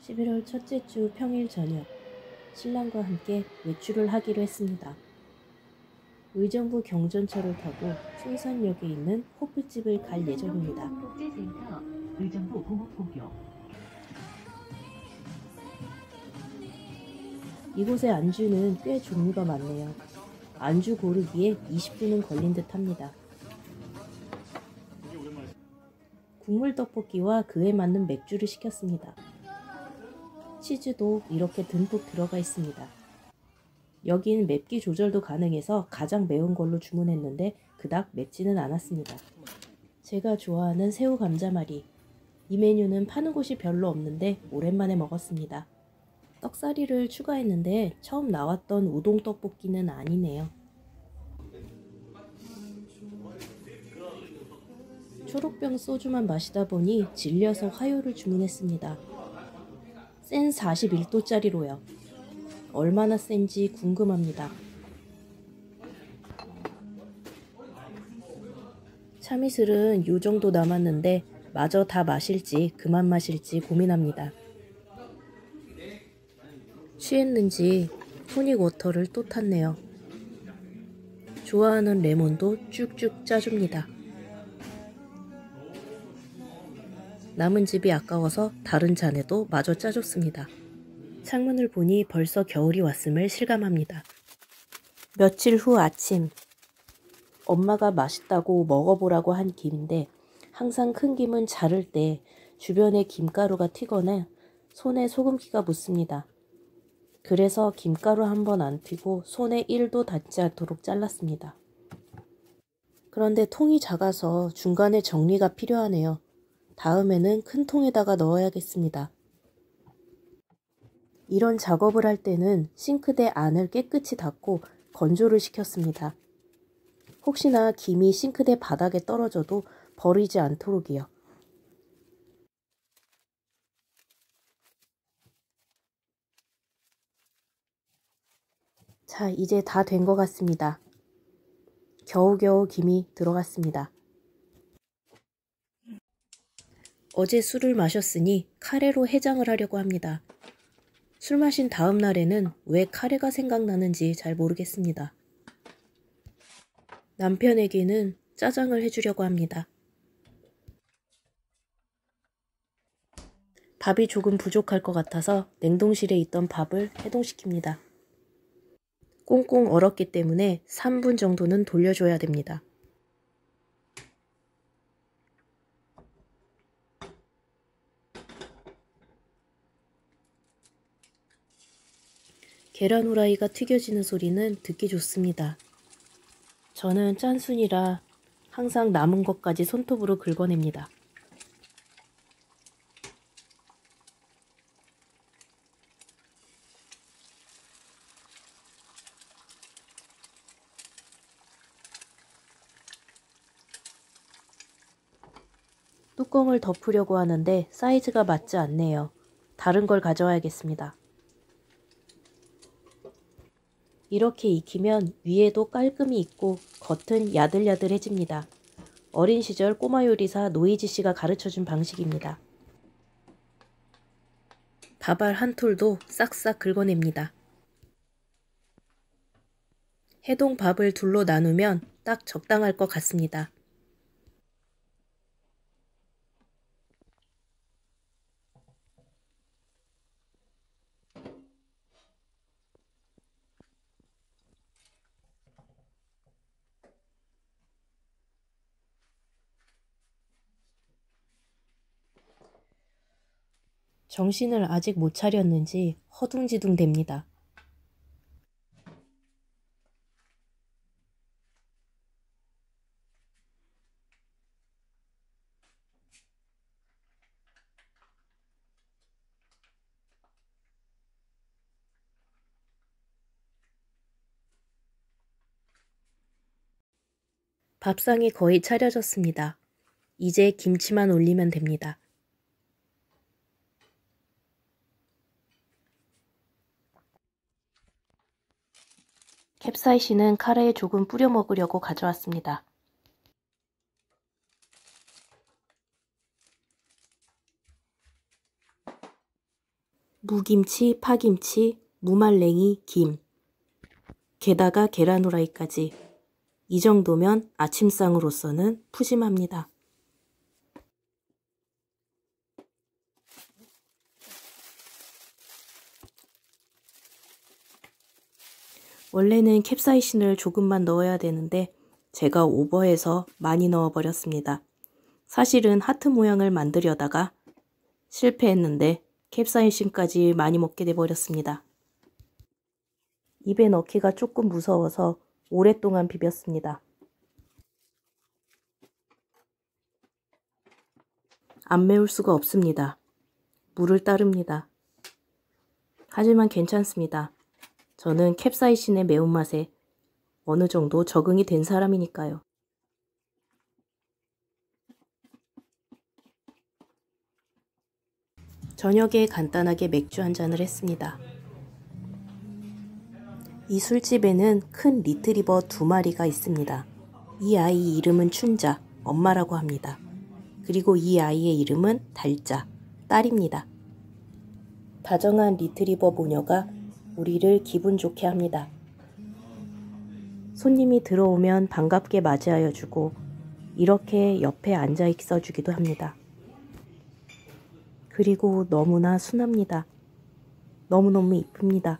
11월 첫째 주 평일 저녁, 신랑과 함께 외출을 하기로 했습니다. 의정부 경전철을 타고 충산역에 있는 호프집을 갈 예정입니다. 복지센터 의정부 보호포교. 이곳의 안주는 꽤 종류가 많네요. 안주 고르기에 20분은 걸린 듯 합니다. 국물 떡볶이와 그에 맞는 맥주를 시켰습니다. 치즈도 이렇게 듬뿍 들어가 있습니다. 여긴 맵기 조절도 가능해서 가장 매운 걸로 주문했는데 그닥 맵지는 않았습니다. 제가 좋아하는 새우 감자말이. 이 메뉴는 파는 곳이 별로 없는데 오랜만에 먹었습니다. 떡사리를 추가했는데 처음 나왔던 우동 떡볶이는 아니네요. 초록병 소주만 마시다 보니 질려서 화요를 주문했습니다. 센 41도짜리로요. 얼마나 센지 궁금합니다. 참이슬은 요 정도 남았는데 마저 다 마실지 그만 마실지 고민합니다. 취했는지 토닉 워터를 또 탔네요. 좋아하는 레몬도 쭉쭉 짜줍니다. 남은 즙이 아까워서 다른 잔에도 마저 짜줬습니다. 창문을 보니 벌써 겨울이 왔음을 실감합니다. 며칠 후 아침, 엄마가 맛있다고 먹어보라고 한 김인데 항상 큰 김은 자를 때 주변에 김가루가 튀거나 손에 소금기가 묻습니다. 그래서 김가루 한 번 안 튀고 손에 1도 닿지 않도록 잘랐습니다. 그런데 통이 작아서 중간에 정리가 필요하네요. 다음에는 큰 통에다가 넣어야겠습니다. 이런 작업을 할 때는 싱크대 안을 깨끗이 닦고 건조를 시켰습니다. 혹시나 김이 싱크대 바닥에 떨어져도 버리지 않도록이요. 자, 이제 다 된 것 같습니다. 겨우겨우 김이 들어갔습니다. 어제 술을 마셨으니 카레로 해장을 하려고 합니다. 술 마신 다음 날에는 왜 카레가 생각나는지 잘 모르겠습니다. 남편에게는 짜장을 해주려고 합니다. 밥이 조금 부족할 것 같아서 냉동실에 있던 밥을 해동시킵니다. 꽁꽁 얼었기 때문에 3분 정도는 돌려줘야 됩니다. 계란 후라이가 튀겨지는 소리는 듣기 좋습니다. 저는 짠순이라 항상 남은 것까지 손톱으로 긁어냅니다. 뚜껑을 덮으려고 하는데 사이즈가 맞지 않네요. 다른 걸 가져와야겠습니다. 이렇게 익히면 위에도 깔끔히 익고 겉은 야들야들해집니다. 어린 시절 꼬마 요리사 노이지 씨가 가르쳐준 방식입니다. 밥알 한 톨도 싹싹 긁어냅니다. 해동 밥을 둘로 나누면 딱 적당할 것 같습니다. 정신을 아직 못 차렸는지 허둥지둥 됩니다. 밥상이 거의 차려졌습니다. 이제 김치만 올리면 됩니다. 캡사이신은 카레에 조금 뿌려 먹으려고 가져왔습니다. 무김치, 파김치, 무말랭이, 김. 게다가 계란 후라이까지. 이 정도면 아침상으로서는 푸짐합니다. 원래는 캡사이신을 조금만 넣어야 되는데 제가 오버해서 많이 넣어버렸습니다. 사실은 하트 모양을 만들려다가 실패했는데 캡사이신까지 많이 먹게 돼버렸습니다. 입에 넣기가 조금 무서워서 오랫동안 비볐습니다. 안 매울 수가 없습니다. 물을 따릅니다. 하지만 괜찮습니다. 저는 캡사이신의 매운맛에 어느 정도 적응이 된 사람이니까요. 저녁에 간단하게 맥주 한 잔을 했습니다. 이 술집에는 큰 리트리버 2마리가 있습니다. 이 아이 이름은 춘자, 엄마라고 합니다. 그리고 이 아이의 이름은 달자, 딸입니다. 다정한 리트리버 모녀가 우리를 기분 좋게 합니다. 손님이 들어오면 반갑게 맞이하여 주고 이렇게 옆에 앉아 있어 주기도 합니다. 그리고 너무나 순합니다. 너무너무 이쁩니다.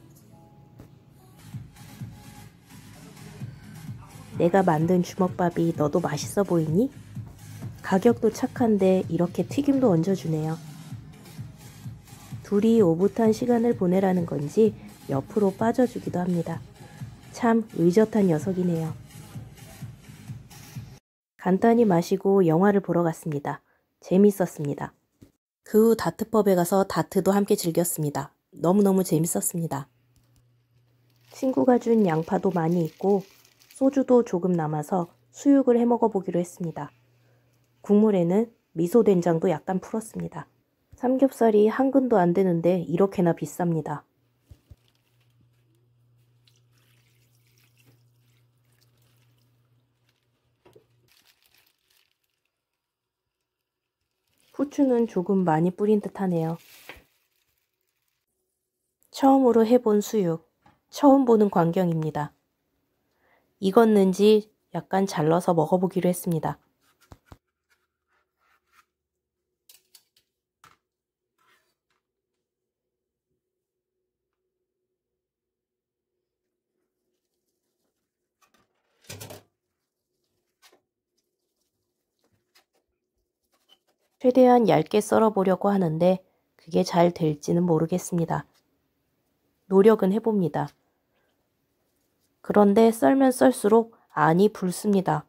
내가 만든 주먹밥이 너도 맛있어 보이니? 가격도 착한데 이렇게 튀김도 얹어주네요. 둘이 오붓한 시간을 보내라는 건지 옆으로 빠져주기도 합니다. 참 의젓한 녀석이네요. 간단히 마시고 영화를 보러 갔습니다. 재밌었습니다. 그 후 다트펍에 가서 다트도 함께 즐겼습니다. 너무너무 재밌었습니다. 친구가 준 양파도 많이 있고 소주도 조금 남아서 수육을 해 먹어보기로 했습니다. 국물에는 미소된장도 약간 풀었습니다. 삼겹살이 한 근도 안 되는데 이렇게나 비쌉니다. 후추는 조금 많이 뿌린 듯 하네요. 처음으로 해본 수육, 처음 보는 광경입니다. 익었는지 약간 잘라서 먹어보기로 했습니다. 최대한 얇게 썰어보려고 하는데 그게 잘 될지는 모르겠습니다. 노력은 해봅니다. 그런데 썰면 썰수록 안이 붉습니다.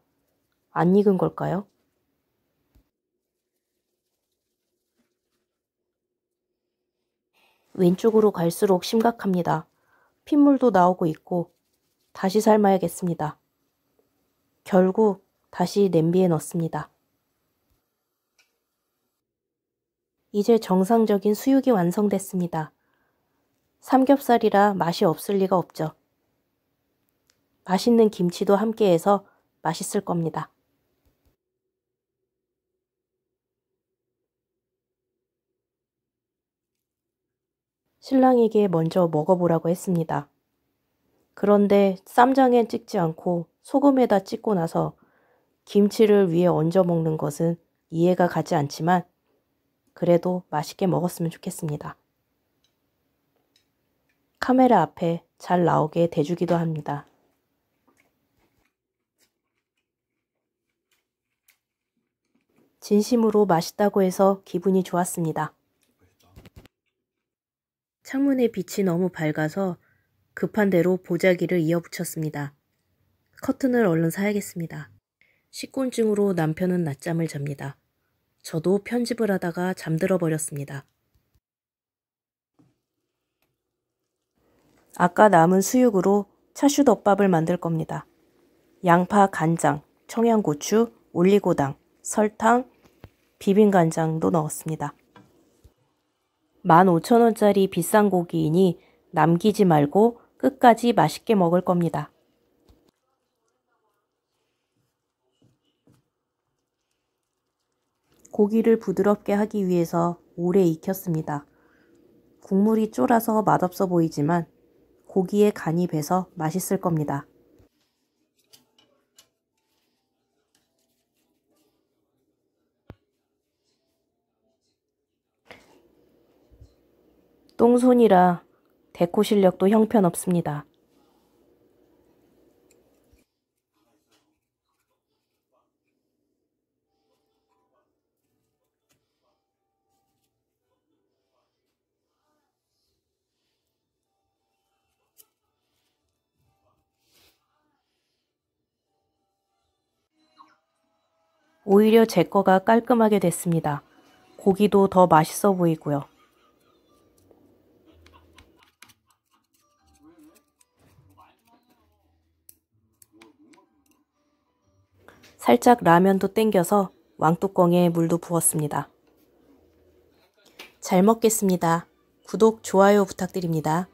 안 익은 걸까요? 왼쪽으로 갈수록 심각합니다. 핏물도 나오고 있고 다시 삶아야겠습니다. 결국 다시 냄비에 넣습니다. 이제 정상적인 수육이 완성됐습니다. 삼겹살이라 맛이 없을 리가 없죠. 맛있는 김치도 함께해서 맛있을 겁니다. 신랑에게 먼저 먹어보라고 했습니다. 그런데 쌈장에 찍지 않고 소금에다 찍고 나서 김치를 위에 얹어 먹는 것은 이해가 가지 않지만 그래도 맛있게 먹었으면 좋겠습니다. 카메라 앞에 잘 나오게 대주기도 합니다. 진심으로 맛있다고 해서 기분이 좋았습니다. 창문에 빛이 너무 밝아서 급한 대로 보자기를 이어붙였습니다. 커튼을 얼른 사야겠습니다. 식곤증으로 남편은 낮잠을 잡니다. 저도 편집을 하다가 잠들어 버렸습니다. 아까 남은 수육으로 차슈덮밥을 만들 겁니다. 양파, 간장, 청양고추, 올리고당, 설탕, 비빔간장도 넣었습니다. 15,000원짜리 비싼 고기이니 남기지 말고 끝까지 맛있게 먹을 겁니다. 고기를 부드럽게 하기 위해서 오래 익혔습니다. 국물이 쫄아서 맛없어 보이지만 고기에 간이 배서 맛있을 겁니다. 똥손이라 데코 실력도 형편없습니다. 오히려 제 거가 깔끔하게 됐습니다. 고기도 더 맛있어 보이고요. 살짝 라면도 땡겨서 왕뚜껑에 물도 부었습니다. 잘 먹겠습니다. 구독, 좋아요 부탁드립니다.